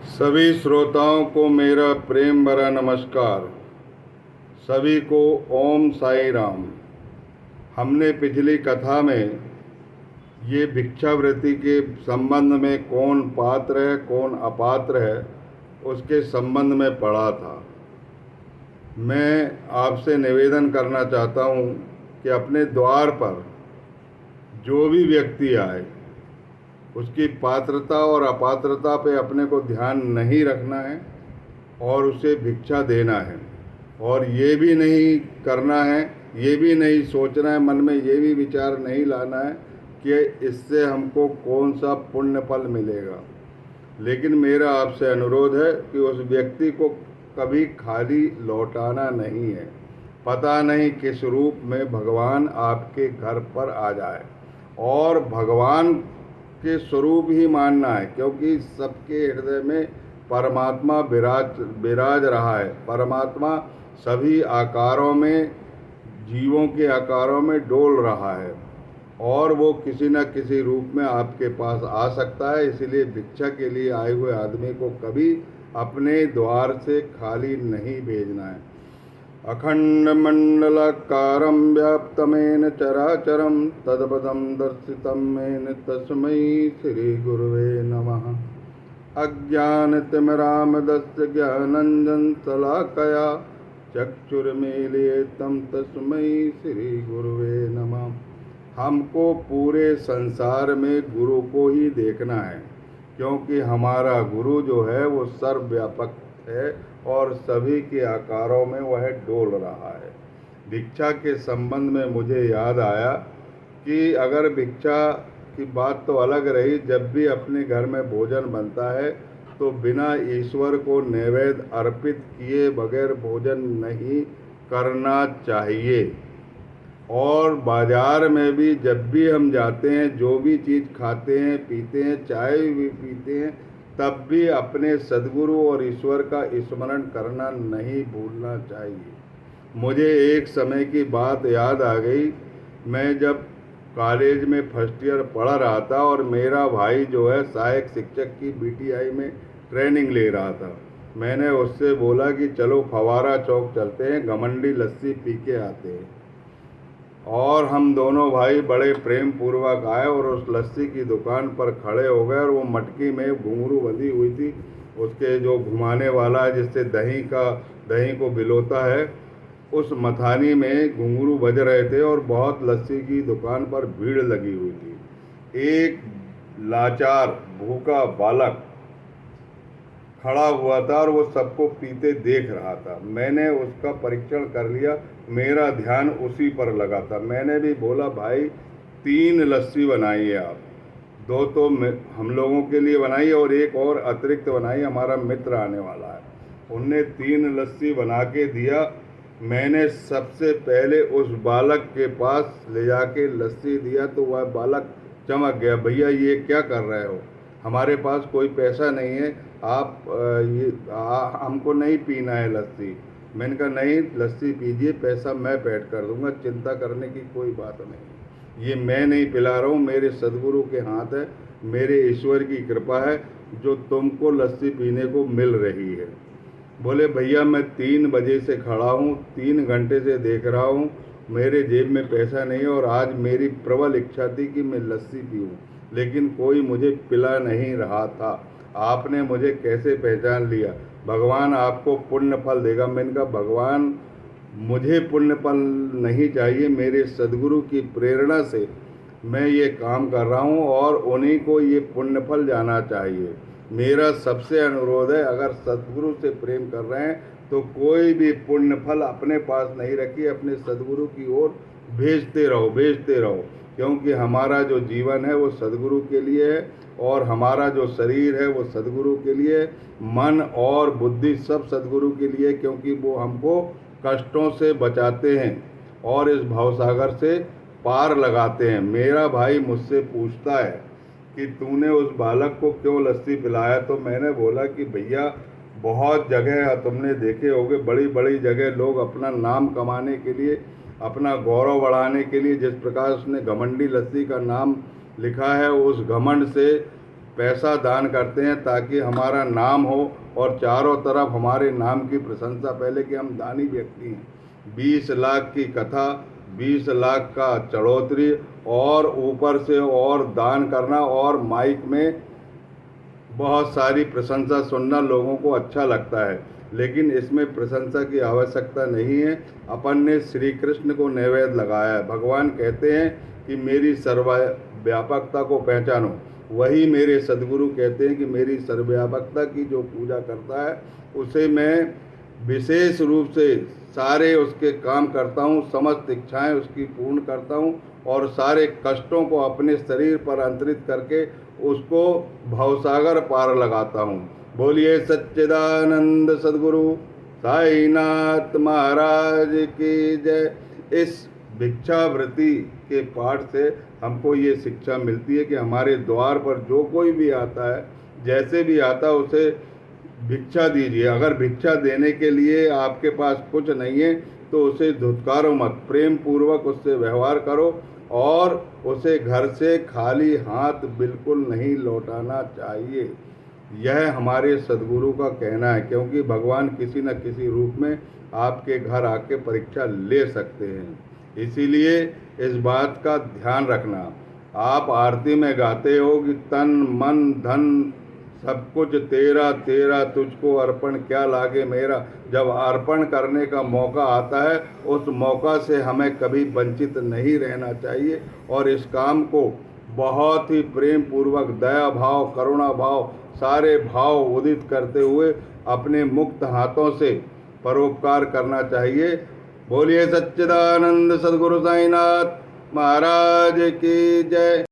सभी श्रोताओं को मेरा प्रेम भरा नमस्कार। सभी को ओम साई राम। हमने पिछली कथा में ये भिक्षावृत्ति के संबंध में कौन पात्र है कौन अपात्र है उसके संबंध में पढ़ा था। मैं आपसे निवेदन करना चाहता हूँ कि अपने द्वार पर जो भी व्यक्ति आए उसकी पात्रता और अपात्रता पे अपने को ध्यान नहीं रखना है और उसे भिक्षा देना है। और ये भी नहीं करना है, ये भी नहीं सोचना है, मन में ये भी विचार नहीं लाना है कि इससे हमको कौन सा पुण्य फल मिलेगा। लेकिन मेरा आपसे अनुरोध है कि उस व्यक्ति को कभी खाली लौटाना नहीं है। पता नहीं किस रूप में भगवान आपके घर पर आ जाए और भगवान के स्वरूप ही मानना है, क्योंकि सबके हृदय में परमात्मा विराज रहा है। परमात्मा सभी आकारों में, जीवों के आकारों में डोल रहा है और वो किसी न किसी रूप में आपके पास आ सकता है। इसलिए भिक्षा के लिए आए हुए आदमी को कभी अपने द्वार से खाली नहीं भेजना है। अखण्डमण्डलाकारं व्याप्तमेन चराचरं तत्पदं दर्शितं मेन तस्मै श्रीगुरुवे नमः। अज्ञानतिमिरान्धस्य ज्ञानाञ्जनशलाकया चक्षुरुन्मीलितं तस्मै श्रीगुरुवे नमः। हमको पूरे संसार में गुरु को ही देखना है, क्योंकि हमारा गुरु जो है वो सर्वव्यापक है और सभी के आकारों में वह डोल रहा है। भिक्षा के संबंध में मुझे याद आया कि अगर भिक्षा की बात तो अलग रही, जब भी अपने घर में भोजन बनता है तो बिना ईश्वर को नैवेद्य अर्पित किए बगैर भोजन नहीं करना चाहिए। और बाज़ार में भी जब भी हम जाते हैं, जो भी चीज़ खाते हैं पीते हैं, चाय भी पीते हैं, तब भी अपने सद्गुरु और ईश्वर का स्मरण करना नहीं भूलना चाहिए। मुझे एक समय की बात याद आ गई। मैं जब कॉलेज में फर्स्ट ईयर पढ़ रहा था और मेरा भाई जो है सहायक शिक्षक की बीटीआई में ट्रेनिंग ले रहा था। मैंने उससे बोला कि चलो फवारा चौक चलते हैं, घमंडी लस्सी पी के आते हैं। और हम दोनों भाई बड़े प्रेम पूर्वक आए और उस लस्सी की दुकान पर खड़े हो गए और वो मटकी में घुंघरू बंधी हुई थी, उसके जो घुमाने वाला है जिससे दही को बिलोता है, उस मथानी में घुंघरू बज रहे थे और बहुत लस्सी की दुकान पर भीड़ लगी हुई थी। एक लाचार भूखा बालक खड़ा हुआ था और वो सबको पीते देख रहा था। मैंने उसका परीक्षण कर लिया, मेरा ध्यान उसी पर लगा था। मैंने भी बोला, भाई 3 लस्सी बनाइए आप, 2 तो हम लोगों के लिए बनाइए और एक और अतिरिक्त बनाइए, हमारा मित्र आने वाला है। उनने 3 लस्सी बना के दिया। मैंने सबसे पहले उस बालक के पास ले जाके लस्सी दिया तो वह बालक चमक गया, भैया ये क्या कर रहे हो, हमारे पास कोई पैसा नहीं है, आप हमको नहीं पीना है लस्सी। मैंने कहा नहीं, लस्सी पीजिए, पैसा मैं पेड कर दूंगा, चिंता करने की कोई बात नहीं। ये मैं नहीं पिला रहा हूँ, मेरे सद्गुरु के हाथ है, मेरे ईश्वर की कृपा है जो तुमको लस्सी पीने को मिल रही है। बोले भैया मैं 3 बजे से खड़ा हूँ, 3 घंटे से देख रहा हूँ, मेरे जेब में पैसा नहीं है और आज मेरी प्रबल इच्छा थी कि मैं लस्सी पीऊँ, लेकिन कोई मुझे पिला नहीं रहा था। आपने मुझे कैसे पहचान लिया? भगवान आपको पुण्य फल देगा। मैंने कहा भगवान मुझे पुण्य फल नहीं चाहिए, मेरे सद्गुरु की प्रेरणा से मैं ये काम कर रहा हूँ और उन्हीं को ये पुण्य फल जाना चाहिए। मेरा सबसे अनुरोध है, अगर सद्गुरु से प्रेम कर रहे हैं तो कोई भी पुण्य फल अपने पास नहीं रखिए, अपने सद्गुरु की ओर भेजते रहो, क्योंकि हमारा जो जीवन है वो सद्गुरु के लिए है और हमारा जो शरीर है वो सद्गुरु के लिए है, मन और बुद्धि सब सद्गुरु के लिए, क्योंकि वो हमको कष्टों से बचाते हैं और इस भवसागर से पार लगाते हैं। मेरा भाई मुझसे पूछता है कि तूने उस बालक को क्यों लस्सी पिलाया, तो मैंने बोला कि भैया बहुत जगह तुमने देखे होंगे, बड़ी बड़ी जगह लोग अपना नाम कमाने के लिए, अपना गौरव बढ़ाने के लिए, जिस प्रकार उसने घमंडी लस्सी का नाम लिखा है, उस घमंड से पैसा दान करते हैं ताकि हमारा नाम हो और चारों तरफ हमारे नाम की प्रशंसा पहले कि हम दानी व्यक्ति हैं। 20 लाख की कथा, 20 लाख का चढ़ोतरी और ऊपर से और दान करना और माइक में बहुत सारी प्रशंसा सुनना लोगों को अच्छा लगता है, लेकिन इसमें प्रशंसा की आवश्यकता नहीं है। अपन ने श्री कृष्ण को नैवेद्य लगाया है। भगवान कहते हैं कि मेरी सर्वव्यापकता को पहचानो। वही मेरे सदगुरु कहते हैं कि मेरी सर्वव्यापकता की जो पूजा करता है उसे मैं विशेष रूप से सारे उसके काम करता हूँ, समस्त इच्छाएं उसकी पूर्ण करता हूँ और सारे कष्टों को अपने शरीर पर अंतरित करके उसको भवसागर पार लगाता हूँ। बोलिए सच्चिदानंद सद्गुरु साईनाथ महाराज की जय। इस भिक्षावृत्ति के पाठ से हमको ये शिक्षा मिलती है कि हमारे द्वार पर जो कोई भी आता है, जैसे भी आता है, उसे भिक्षा दीजिए। अगर भिक्षा देने के लिए आपके पास कुछ नहीं है तो उसे धुतकारो मत, प्रेम पूर्वक उससे व्यवहार करो और उसे घर से खाली हाथ बिल्कुल नहीं लौटाना चाहिए। यह हमारे सद्गुरु का कहना है, क्योंकि भगवान किसी न किसी रूप में आपके घर आके परीक्षा ले सकते हैं। इसीलिए इस बात का ध्यान रखना। आप आरती में गाते हो कि तन मन धन सब कुछ तेरा तेरा, तुझको अर्पण क्या लागे मेरा। जब अर्पण करने का मौका आता है उस मौका से हमें कभी वंचित नहीं रहना चाहिए और इस काम को बहुत ही प्रेम पूर्वक, दया भाव, करुणा भाव, सारे भाव उदित करते हुए अपने मुक्त हाथों से परोपकार करना चाहिए। बोलिए सच्चिदानंद सद्गुरु साईनाथ महाराज की जय।